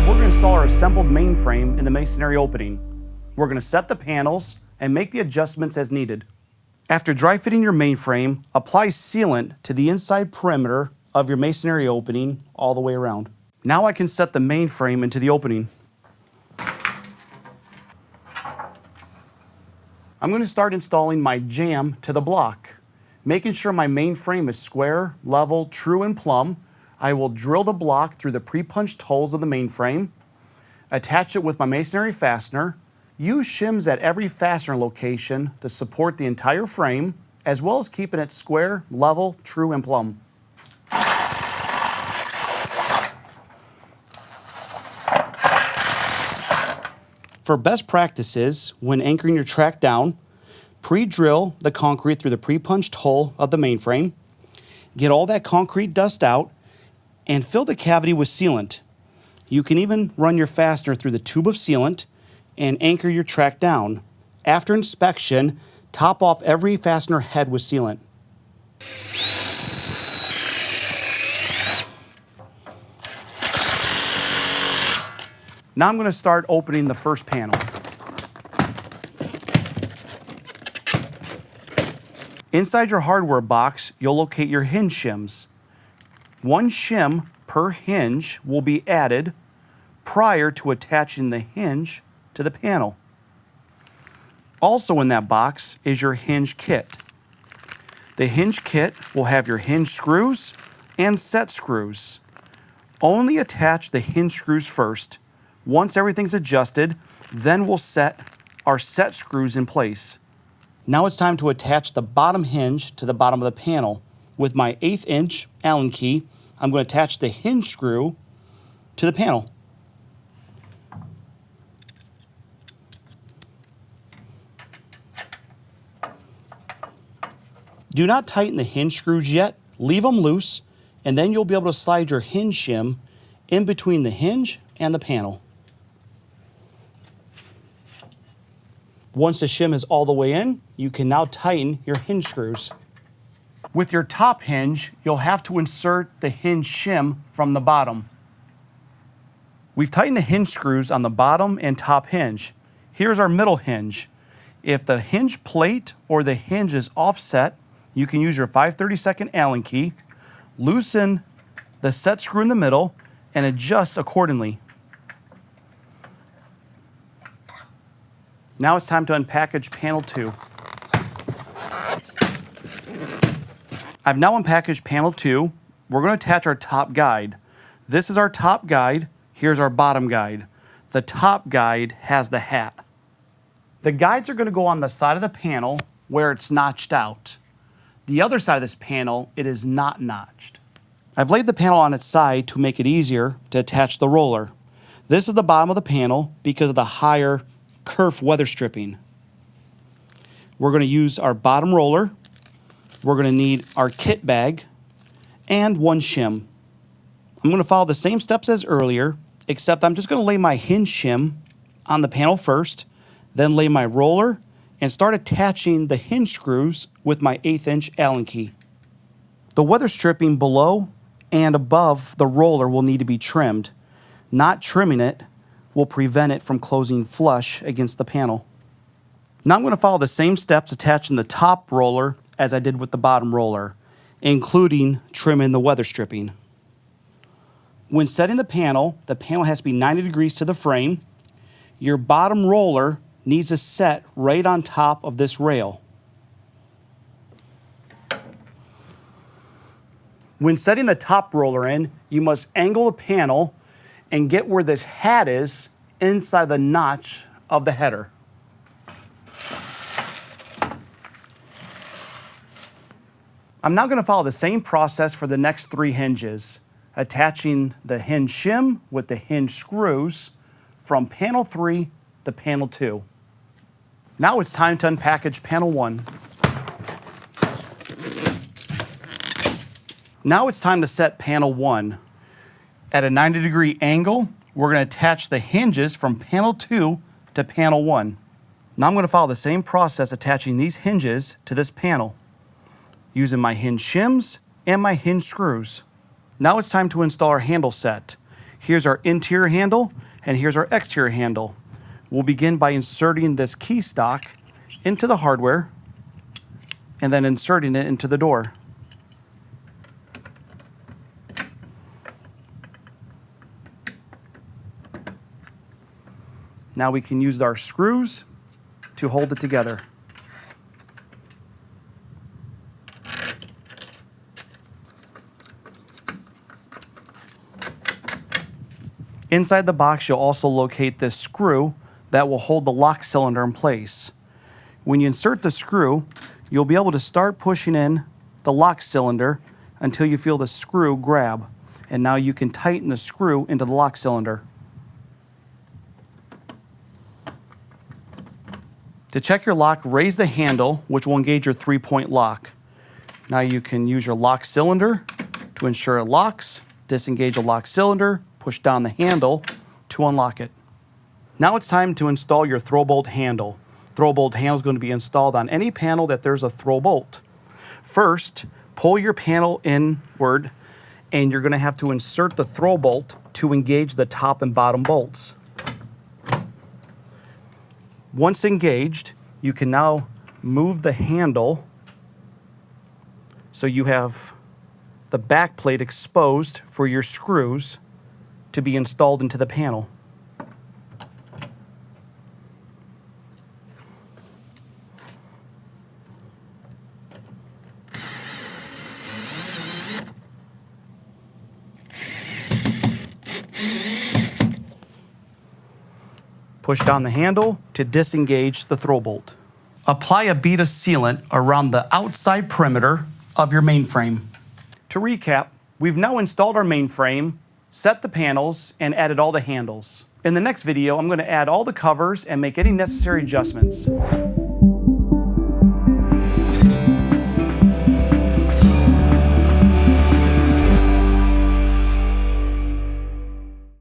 we're going to install our assembled mainframe in the masonry opening. We're going to set the panels and make the adjustments as needed. After dry fitting your mainframe, apply sealant to the inside perimeter of your masonry opening all the way around. Now I can set the mainframe into the opening. I'm going to start installing my jamb to the block. Making sure my mainframe is square, level, true, and plumb, I will drill the block through the pre-punched holes of the mainframe, attach it with my masonry fastener, use shims at every fastener location to support the entire frame, as well as keeping it square, level, true, and plumb. For best practices, when anchoring your track down, pre-drill the concrete through the pre-punched hole of the mainframe, get all that concrete dust out, and fill the cavity with sealant. You can even run your fastener through the tube of sealant and anchor your track down. After inspection, top off every fastener head with sealant. Now I'm going to start opening the first panel. Inside your hardware box, you'll locate your hinge shims. One shim per hinge will be added prior to attaching the hinge to the panel. Also in that box is your hinge kit. The hinge kit will have your hinge screws and set screws. Only attach the hinge screws first. Once everything's adjusted, then we'll set our set screws in place. Now it's time to attach the bottom hinge to the bottom of the panel. With my 1/8 inch Allen key, I'm going to attach the hinge screw to the panel. Do not tighten the hinge screws yet. Leave them loose, and then you'll be able to slide your hinge shim in between the hinge and the panel. Once the shim is all the way in, you can now tighten your hinge screws. With your top hinge, you'll have to insert the hinge shim from the bottom. We've tightened the hinge screws on the bottom and top hinge. Here's our middle hinge. If the hinge plate or the hinge is offset, you can use your 5/32 Allen key, loosen the set screw in the middle, and adjust accordingly. Now it's time to unpackage panel 2. I've now unpackaged panel 2. We're going to attach our top guide. This is our top guide. Here's our bottom guide. The top guide has the hat. The guides are going to go on the side of the panel where it's notched out. The other side of this panel, it is not notched. I've laid the panel on its side to make it easier to attach the roller. This is the bottom of the panel because of the higher kerf weather stripping. We're going to use our bottom roller. We're going to need our kit bag and one shim. I'm going to follow the same steps as earlier, except I'm just going to lay my hinge shim on the panel first, then lay my roller and start attaching the hinge screws with my 1/8 inch Allen key. The weather stripping below and above the roller will need to be trimmed. Not trimming it will prevent it from closing flush against the panel. Now I'm going to follow the same steps attaching the top roller as I did with the bottom roller, including trimming the weather stripping. When setting the panel has to be 90 degrees to the frame. Your bottom roller needs to set right on top of this rail. When setting the top roller in, you must angle the panel and get where this hat is inside the notch of the header. I'm now going to follow the same process for the next 3 hinges, attaching the hinge shim with the hinge screws from panel 3 to panel 2. Now it's time to unpackage panel 1. Now it's time to set panel 1. At a 90-degree angle, we're going to attach the hinges from panel 2 to panel 1. Now I'm going to follow the same process attaching these hinges to this panel, using my hinge shims and my hinge screws. Now it's time to install our handle set. Here's our interior handle, and here's our exterior handle. We'll begin by inserting this key stock into the hardware and then inserting it into the door. Now we can use our screws to hold it together. Inside the box, you'll also locate this screw that will hold the lock cylinder in place. When you insert the screw, you'll be able to start pushing in the lock cylinder until you feel the screw grab. And now you can tighten the screw into the lock cylinder. To check your lock, raise the handle, which will engage your 3-point lock. Now you can use your lock cylinder to ensure it locks, disengage the lock cylinder, push down the handle to unlock it. Now it's time to install your throw bolt handle. Throw bolt handle is going to be installed on any panel that there's a throw bolt. First, pull your panel inward, and you're going to have to insert the throw bolt to engage the top and bottom bolts. Once engaged, you can now move the handle so you have the back plate exposed for your screws to be installed into the panel. Push down the handle to disengage the throw bolt. Apply a bead of sealant around the outside perimeter of your mainframe. To recap, we've now installed our mainframe, set the panels, and added all the handles. In the next video, I'm going to add all the covers and make any necessary adjustments.